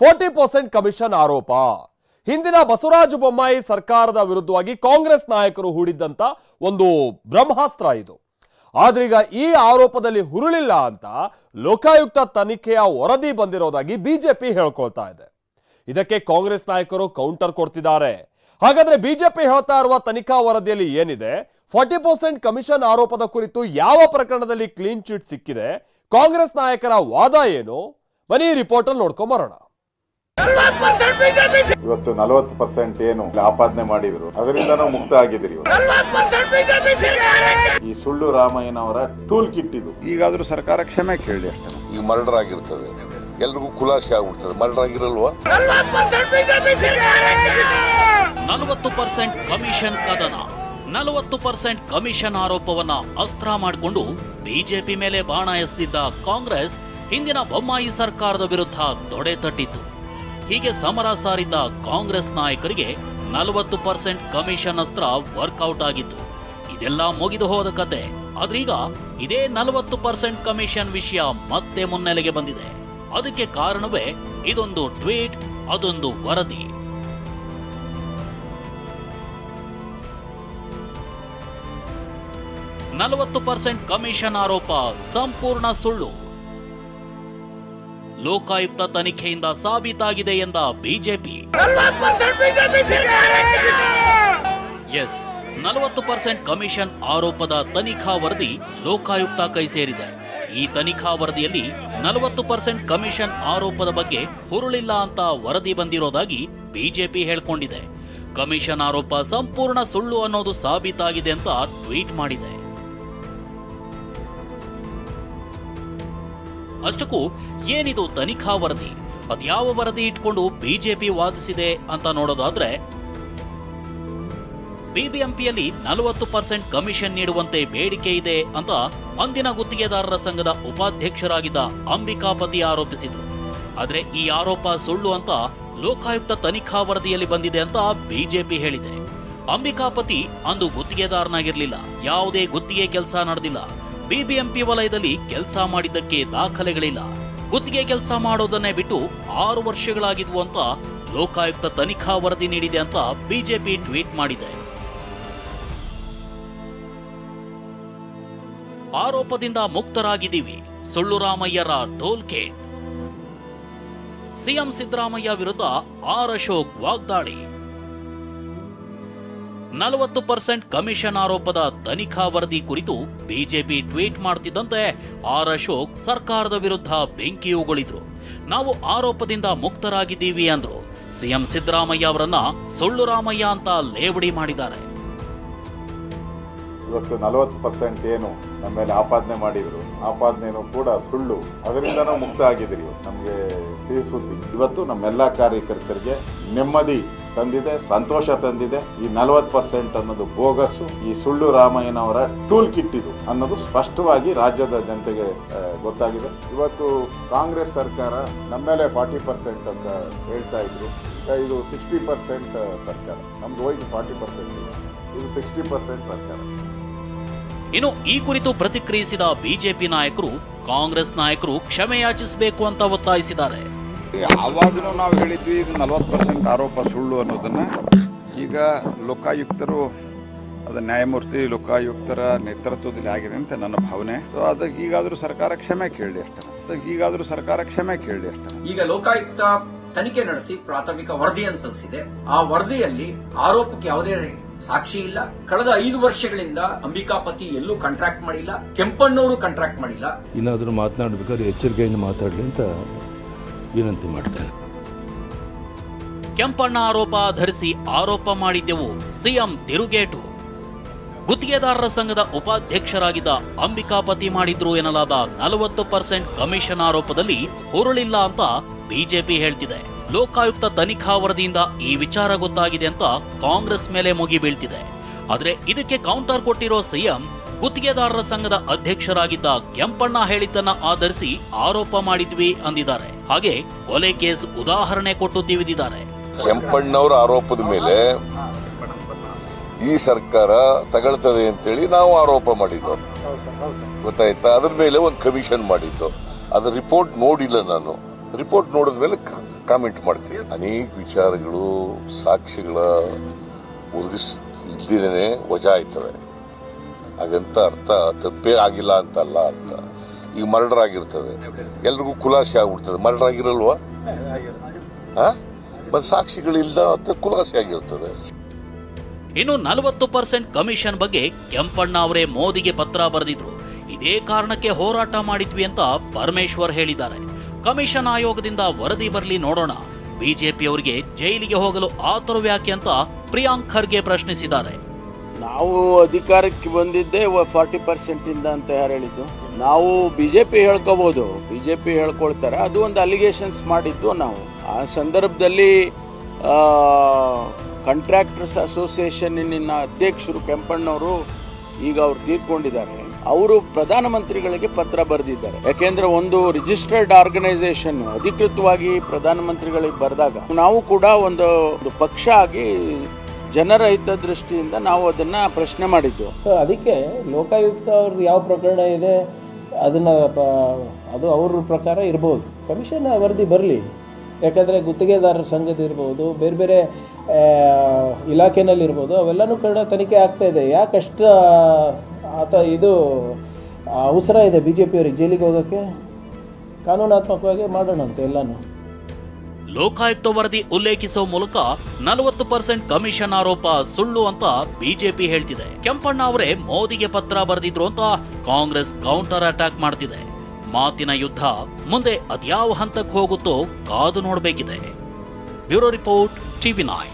40% commission ಆರೋಪ. ಹಿಂದಿನ ಬಸವರಾಜ ಬೊಮ್ಮಾಯಿ ಸರ್ಕಾರದ ವಿರುದ್ಧವಾಗಿ ಕಾಂಗ್ರೆಸ್ ನಾಯಕರು ಹೂಡಿದ್ದಂತ ಒಂದು ಬ್ರಹ್ಮಾಸ್ತ್ರ ಇದು. ಆದ್ರೀಗ ಈ ಆರೋಪದಲ್ಲಿ ಹುರುಳಿಲ್ಲ ಅಂತ ಲೋಕಾಯುಕ್ತ ತನಿಖೆಯ ವರದಿ ಬಂದಿರೋದಾಗಿ ಬಿಜೆಪಿ ಹೇಳ್ಕೊಳ್ತಾ ಇದೆ. ಇದಕ್ಕೆ ಕಾಂಗ್ರೆಸ್ ನಾಯಕರು ಕೌಂಟರ್ ಕೊಡ್ತಿದ್ದಾರೆ. ಹಾಗಾದ್ರೆ ಬಿಜೆಪಿ ಹೇಳ್ತಾ ಇರುವ ತನಿಖಾ ವರದಿಯಲ್ಲಿ ಏನಿದೆ? 40% ಕಮಿಷನ್ ಆರೋಪದ ಕುರಿತು ಯಾವ ಪ್ರಕರಣದಲ್ಲಿ ಕ್ಲೀನ್ ಚಿಟ್ ಸಿಕ್ಕಿದೆ? ಕಾಂಗ್ರೆಸ್ ನಾಯಕರ ವಾದ ಏನು? ಬನ್ನಿ ರಿಪೋರ್ಟ್ ಅಲ್ಲಿ ನೋಡ್ಕೊಂಡ್ ಬರೋಣ. ಇವತ್ತು 40% ಏನು ಆಪಾದನೆ ಮಾಡಿದ್ರು, ಅದರಿಂದ ನಾವು ಮುಕ್ತ ಆಗಿದ್ದೀರಿ. ಈ ಸುಳ್ಳು ರಾಮಯ್ಯನವರ ಟೂಲ್ ಕಿಟ್ ಇದು. ಈಗಾದ್ರೂ ಸರ್ಕಾರ ಕ್ಷಮೆ ಕೇಳಿ ಅಷ್ಟೇ. ಈಗ ಮರ್ಡರ್ ಆಗಿರ್ತದೆ, ಎಲ್ರಿಗೂ ಖುಲಾಸೆ ಆಗ್ಬಿಡ್ತದೆ. ಮರ್ಡರ್ ಆಗಿರಲ್ವಾ? 40% ಕಮಿಷನ್ ಕದನ, 40% ಕಮಿಷನ್ ಆರೋಪವನ್ನ ಅಸ್ತ್ರ ಮಾಡಿಕೊಂಡು ಬಿಜೆಪಿ ಮೇಲೆ ಬಾಣ ಎಸೆದಿದ್ದ ಕಾಂಗ್ರೆಸ್ ಹಿಂದಿನ ಬೊಮ್ಮಾಯಿ ಸರ್ಕಾರದ ವಿರುದ್ಧ ತೊಡೆ ತಟ್ಟಿತು. ಹೀಗೆ ಸಮರ ಸಾರಿದ್ದ ಕಾಂಗ್ರೆಸ್ ನಾಯಕರಿಗೆ 40% ಕಮಿಷನ್ ಅಸ್ತ್ರ ವರ್ಕೌಟ್ ಆಗಿತ್ತು. ಇದೆಲ್ಲ ಮುಗಿದು ಹೋದ ಕತೆ. ಆದ್ರೀಗ ಇದೇ 40% ಕಮಿಷನ್ ವಿಷಯ ಮತ್ತೆ ಮುನ್ನೆಲೆಗೆ ಬಂದಿದೆ. ಅದಕ್ಕೆ ಕಾರಣವೇ ಇದೊಂದು ಟ್ವೀಟ್, ಅದೊಂದು ವರದಿ. "40% ಕಮಿಷನ್ ಆರೋಪ ಸಂಪೂರ್ಣ ಸುಳ್ಳು. ಲೋಕಾಯುಕ್ತ ತನಿಖೆಯಿಂದ ಸಾಬೀತಾಗಿದೆ ಎಂದ ಬಿಜೆಪಿ. ಎಸ್, 40% ಕಮಿಷನ್ ಆರೋಪದ ತನಿಖಾ ವರದಿ ಲೋಕಾಯುಕ್ತ ಕೈ ಸೇರಿದೆ. ಈ ತನಿಖಾ ವರದಿಯಲ್ಲಿ 40% ಕಮಿಷನ್ ಆರೋಪದ ಬಗ್ಗೆ ಹುರುಳಿಲ್ಲ ಅಂತ ವರದಿ ಬಂದಿರೋದಾಗಿ ಬಿಜೆಪಿ ಹೇಳ್ಕೊಂಡಿದೆ. ಕಮಿಷನ್ ಆರೋಪ ಸಂಪೂರ್ಣ ಸುಳ್ಳು ಅನ್ನೋದು ಸಾಬೀತಾಗಿದೆ ಅಂತ ಟ್ವೀಟ್ ಮಾಡಿದೆ. ಅಷ್ಟಕ್ಕೂ ಏನಿದು ತನಿಖಾ ವರದಿ? ಅದ್ಯಾವ ವರದಿ ಇಟ್ಕೊಂಡು ಬಿಜೆಪಿ ವಾದಿಸಿದೆ ಅಂತ ನೋಡೋದಾದ್ರೆ, ಬಿಬಿಎಂಪಿಯಲ್ಲಿ 40% ಕಮಿಷನ್ ನೀಡುವಂತೆ ಬೇಡಿಕೆ ಇದೆ ಅಂತ ಅಂದಿನ ಗುತ್ತಿಗೆದಾರರ ಸಂಘದ ಉಪಾಧ್ಯಕ್ಷರಾಗಿದ್ದ ಅಂಬಿಕಾಪತಿ ಆರೋಪಿಸಿದ್ರು. ಆದ್ರೆ ಈ ಆರೋಪ ಸುಳ್ಳು ಅಂತ ಲೋಕಾಯುಕ್ತ ತನಿಖಾ ವರದಿಯಲ್ಲಿ ಬಂದಿದೆ ಅಂತ ಬಿಜೆಪಿ ಹೇಳಿದೆ. ಅಂಬಿಕಾಪತಿ ಅಂದು ಗುತ್ತಿಗೆದಾರನಾಗಿರ್ಲಿಲ್ಲ, ಯಾವುದೇ ಗುತ್ತಿಗೆ ಕೆಲಸ ನಡೆದಿಲ್ಲ, ಬಿಬಿಎಂಪಿ ವಲಯದಲ್ಲಿ ಕೆಲಸ ಮಾಡಿದ್ದಕ್ಕೆ ದಾಖಲೆಗಳಿಲ್ಲ, ಗುತ್ತಿಗೆ ಕೆಲಸ ಮಾಡೋದನ್ನೇ ಬಿಟ್ಟು 6 ವರ್ಷಗಳಾಗಿದ್ವು ಅಂತ ಲೋಕಾಯುಕ್ತ ತನಿಖಾ ವರದಿ ನೀಡಿದೆ ಅಂತ ಬಿಜೆಪಿ ಟ್ವೀಟ್ ಮಾಡಿದೆ. ಆರೋಪದಿಂದ ಮುಕ್ತರಾಗಿದ್ದೀವಿ, ಸುಳ್ಳು ರಾಮಯ್ಯರ ಟೋಲ್ ಗೇಟ್. ಸಿಎಂ ಸಿದ್ದರಾಮಯ್ಯ ವಿರುದ್ಧ ಆರ್ ಅಶೋಕ್ ವಾಗ್ದಾಳಿ. 40% ಕಮಿಷನ್ ಆರೋಪದ ತನಿಖಾ ವರದಿ ಕುರಿತು ಬಿಜೆಪಿ ಟ್ವೀಟ್ ಮಾಡ್ತಿದ್ದಂತೆ ಆರ್ ಅಶೋಕ್ ಸರ್ಕಾರದ ವಿರುದ್ಧ ಬೆಂಕಿ ಉಗುಳಿದ್ರು. ನಾವು ಆರೋಪದಿಂದ ಮುಕ್ತರಾಗಿದ್ದೀವಿ ಅಂದ್ರು. ಸಿಎಂ ಸಿದ್ದರಾಮಯ್ಯ ಅವರನ್ನ ಸುಳ್ಳು ರಾಮಯ್ಯ ಅಂತ ಲೇವಡಿ ಮಾಡಿದ್ದಾರೆ. ಇವತ್ತು 40% ಏನು ನಮ್ಮ ಮೇಲೆ ಆಪಾದನೆ ಮಾಡಿದ್ರು, ಆಪಾದನೆನೂ ಕೂಡ ಸುಳ್ಳು, ಅದರಿಂದ ನಾವು ಮುಕ್ತ ಆಗಿದ್ದೀರಿ. ನಮಗೆ ಸಿಹಿ ಸುದ್ದಿ. ಇವತ್ತು ನಮ್ಮೆಲ್ಲಾ ಕಾರ್ಯಕರ್ತರಿಗೆ ನೆಮ್ಮದಿ ತಂದಿದೆ, ಸಂತೋಷ ತಂದಿದೆ. ಈ 40% ಅನ್ನೋದು ಬೋಗಸ್ಸು, ಈ ಸುಳ್ಳು ರಾಮಯ್ಯನವರ ಟೂಲ್ ಕಿಟ್ ಇದು ಅನ್ನೋದು ಸ್ಪಷ್ಟವಾಗಿ ರಾಜ್ಯದ ಜನತೆಗೆ ಗೊತ್ತಾಗಿದೆ. ಇವತ್ತು ಕಾಂಗ್ರೆಸ್ ಸರ್ಕಾರ ನಮ್ಮ ಮೇಲೆ 40% ಅಂತ ಹೇಳ್ತಾ ಇದ್ರು. ಇದು 60% ಸರ್ಕಾರ, ನಮ್ದು ಹೋಗಿ 40%, ಇದು 60% ಸರ್ಕಾರ. ಇನ್ನು ಈ ಕುರಿತು ಪ್ರತಿಕ್ರಿಯಿಸಿದ ಬಿಜೆಪಿ ನಾಯಕರು ಕಾಂಗ್ರೆಸ್ ನಾಯಕರು ಕ್ಷಮೆ ಯಾಚಿಸಬೇಕು ಅಂತ ಒತ್ತಾಯಿಸಿದ್ದಾರೆ. ಆವಾಗಲೂ ನಾವು ಹೇಳಿದ್ವಿ ಇದು 40% ಆರೋಪ ಸುಳ್ಳು ಅನ್ನೋದನ್ನ. ಈಗ ಲೋಕಾಯುಕ್ತರು, ಅದು ನ್ಯಾಯಮೂರ್ತಿ ಲೋಕಾಯುಕ್ತರ ನೇತೃತ್ವದಲ್ಲಿ ಆಗಿದೆ ಅಂತ ನನ್ನ ಭಾವನೆ. ಸೊ ಅದಕ್ಕೆ ಈಗಾದ್ರೂ ಸರ್ಕಾರ ಕ್ಷಮೆ ಕೇಳಿ ಅಷ್ಟೇ. ಈಗ ಲೋಕಾಯುಕ್ತ ತನಿಖೆ ನಡೆಸಿ ಪ್ರಾಥಮಿಕ ವರದಿಯನ್ನು ಸಲ್ಲಿಸಿದೆ. ಆ ವರದಿಯಲ್ಲಿ ಆರೋಪಕ್ಕೆ ಯಾವುದೇ ಸಾಕ್ಷಿ ಇಲ್ಲ. ಕಳೆದ 5 ವರ್ಷಗಳಿಂದ ಅಂಬಿಕಾಪತಿ ಎಲ್ಲೂ ಕಾಂಟ್ರಾಕ್ಟ್ ಮಾಡಿಲ್ಲ, ಕೆಂಪಣ್ಣವರು ಕಾಂಟ್ರಾಕ್ಟ್ ಮಾಡಿಲ್ಲ. ಇನ್ನಾದ್ರೂ ಮಾತನಾಡಬೇಕಾದ್ರೆ ಎಚ್ಚರಿಕೆಯಿಂದ ಮಾತಾಡಲಿ ಅಂತ ವಿನಂತಿ ಮಾಡ್ತೇನೆ. ಕೆಂಪಣ್ಣ ಆರೋಪ ಆಧರಿಸಿ ಆರೋಪ ಮಾಡಿದ್ದೆವು, ಸಿಎಂ ತಿರುಗೇಟು. ಗುತ್ತಿಗೆದಾರರ ಸಂಘದ ಉಪಾಧ್ಯಕ್ಷರಾಗಿದ್ದ ಅಂಬಿಕಾಪತಿ ಮಾಡಿದ್ರು ಎನ್ನಲಾದ 40% ಕಮಿಷನ್ ಆರೋಪದಲ್ಲಿ ಹುರುಳಿಲ್ಲ ಅಂತ ಬಿಜೆಪಿ ಹೇಳ್ತಿದೆ. ಲೋಕಾಯುಕ್ತ ತನಿಖಾ ವರದಿಯಿಂದ ಈ ವಿಚಾರ ಗೊತ್ತಾಗಿದೆ ಅಂತ ಕಾಂಗ್ರೆಸ್ ಮೇಲೆ ಮುಗಿ ಬೀಳ್ತಿದೆ. ಆದ್ರೆ ಇದಕ್ಕೆ ಕೌಂಟರ್ ಕೊಟ್ಟಿರೋ ಸಿಎಂ ಗುತ್ತಿಗೆದಾರರ ಸಂಘದ ಅಧ್ಯಕ್ಷರಾಗಿದ್ದ ಕೆಂಪಣ್ಣ ಹೇಳಿದ್ದನ್ನ ಆಧರಿಸಿ ಆರೋಪ ಮಾಡಿದ್ವಿ ಅಂದಿದ್ದಾರೆ. ಹಾಗೆ ಕೊಲೆ ಕೇಸ್ ಉದಾಹರಣೆ ಕೊಟ್ಟು ತಿವಿದಿದ್ದಾರೆ. ಕೆಂಪಣ್ಣವರ ಆರೋಪದ ಮೇಲೆ ಈ ಸರ್ಕಾರ ತಗೊಳ್ತದೆ ಅಂತೇಳಿ ನಾವು ಆರೋಪ ಮಾಡಿದ್ದು, ಗೊತ್ತಾಯ್ತಾ? ಅದ್ರ ಮೇಲೆ ಒಂದು ಕಮಿಷನ್ ಮಾಡಿದ್ದು. ಅದ್ರ ರಿಪೋರ್ಟ್ ನೋಡಿಲ್ಲ ನಾನು. ರಿಪೋರ್ಟ್ ನೋಡಿದ್ಮೇಲೆ ಕಾಮೆಂಟ್ ಮಾಡ್ತೀವಿ. ಅನೇಕ ವಿಚಾರಗಳು ಸಾಕ್ಷಿಗಳ ಇಲ್ದಿರೇನೆ ವಜಾ ಆಯ್ತವೆ. ಹಾಗಂತ ಅರ್ಥ ತಪ್ಪೇ ಆಗಿಲ್ಲ ಅಂತಲ್ಲ ಅರ್ಥ. ಈಗ ಮರ್ಡರ್ ಆಗಿರ್ತದೆ, ಎಲ್ರಿಗೂ ಖುಲಾಸೆ ಆಗ್ಬಿಡ್ತದೆ. ಮರ್ಡರ್ ಆಗಿರಲ್ವಾ? ಮತ್ತೆ ಸಾಕ್ಷಿಗಳಿಲ್ದ ಖುಲಾಸೆ ಆಗಿರ್ತದೆ. ಇನ್ನು 40% ಕಮಿಷನ್ ಬಗ್ಗೆ ಕೆಂಪಣ್ಣ ಅವರೇ ಮೋದಿಗೆ ಪತ್ರ ಬರೆದಿದ್ರು. ಇದೇ ಕಾರಣಕ್ಕೆ ಹೋರಾಟ ಮಾಡಿದ್ವಿ ಅಂತ ಪರಮೇಶ್ವರ್ ಹೇಳಿದ್ದಾರೆ. ಕಮಿಷನ್ ಆಯೋಗದಿಂದ ವರದಿ ಬರಲಿ ನೋಡೋಣ, ಬಿಜೆಪಿಯವರಿಗೆ ಜೈಲಿಗೆ ಹೋಗಲು ಆತುರವ್ಯಾಕೆ ಅಂತ ಪ್ರಿಯಾಂಕ್ ಖರ್ಗೆ ಪ್ರಶ್ನಿಸಿದ್ದಾರೆ. ನಾವು ಅಧಿಕಾರಕ್ಕೆ ಬಂದಿದ್ದೇ 40% ಇಂದ ಅಂತ ಯಾರು ಹೇಳಿದ್ದು? ನಾವು ಬಿಜೆಪಿ ಹೇಳ್ಕೋಬಹುದು, ಬಿಜೆಪಿ ಹೇಳ್ಕೊಳ್ತಾರೆ, ಅದು ಒಂದು ಅಲಿಗೇಷನ್ಸ್ ಮಾಡಿದ್ದು ನಾವು. ಆ ಸಂದರ್ಭದಲ್ಲಿ ಕಾಂಟ್ರಾಕ್ಟರ್ಸ್ ಅಸೋಸಿಯೇಷನ್ನಿನ ಅಧ್ಯಕ್ಷರು ಕೆಂಪಣ್ಣವರು, ಈಗ ಅವ್ರು ತೀರ್ಕೊಂಡಿದ್ದಾರೆ, ಅವರು ಪ್ರಧಾನಮಂತ್ರಿಗಳಿಗೆ ಪತ್ರ ಬರೆದಿದ್ದಾರೆ. ಯಾಕೆಂದ್ರೆ ಒಂದು ರಿಜಿಸ್ಟರ್ಡ್ ಆರ್ಗನೈಸೇಷನ್ ಅಧಿಕೃತವಾಗಿ ಪ್ರಧಾನಮಂತ್ರಿಗಳಿಗೆ ಬರೆದಾಗ ನಾವು ಕೂಡ ಒಂದು ಪಕ್ಷ ಆಗಿ ಜನರ ಹಿತದೃಷ್ಟಿಯಿಂದ ನಾವು ಅದನ್ನ ಪ್ರಶ್ನೆ ಮಾಡಿದ್ದು. ಅದಕ್ಕೆ ಲೋಕಾಯುಕ್ತ ಅವ್ರದ್ದು ಯಾವ ಪ್ರಕರಣ ಇದೆ ಅದು ಅವ್ರ ಪ್ರಕಾರ ಇರ್ಬೋದು. ಕಮಿಷನ್ ವರದಿ ಬರಲಿ, ಯಾಕಂದರೆ ಗುತ್ತಿಗೆದಾರರ ಸಂಘದ ಇರ್ಬೋದು, ಬೇರೆ ಬೇರೆ ಇಲಾಖೆನಲ್ಲಿರ್ಬೋದು, ಅವೆಲ್ಲನೂ ಕೂಡ ತನಿಖೆ ಆಗ್ತಾ ಇದೆ. ಯಾಕಷ್ಟು ಇದು ಅವಸರ ಇದೆ ಬಿ ಜೆ ಪಿಯವರಿಗೆ ಜೈಲಿಗೆ ಹೋಗೋಕ್ಕೆ? ಕಾನೂನಾತ್ಮಕವಾಗಿ ಮಾಡೋಣಂತೆ ಎಲ್ಲನೂ. ಲೋಕಾಯುಕ್ತ ವರದಿ ಉಲ್ಲೇಖಿಸುವ ಮೂಲಕ 40% ಕಮಿಷನ್ ಆರೋಪ ಸುಳ್ಳು ಅಂತ ಬಿಜೆಪಿ ಹೇಳ್ತಿದೆ. ಕೆಂಪಣ್ಣ ಅವರೇ ಮೋದಿಗೆ ಪತ್ರ ಬರೆದಿದ್ರು ಅಂತ ಕಾಂಗ್ರೆಸ್ ಕೌಂಟರ್ ಅಟ್ಯಾಕ್ ಮಾಡ್ತಿದೆ. ಮಾತಿನ ಯುದ್ಧ ಮುಂದೆ ಅದ್ಯಾವ ಹಂತಕ್ಕೆ ಹೋಗುತ್ತೋ ಕಾದು ನೋಡಬೇಕಿದೆ. Bureau report, TV9.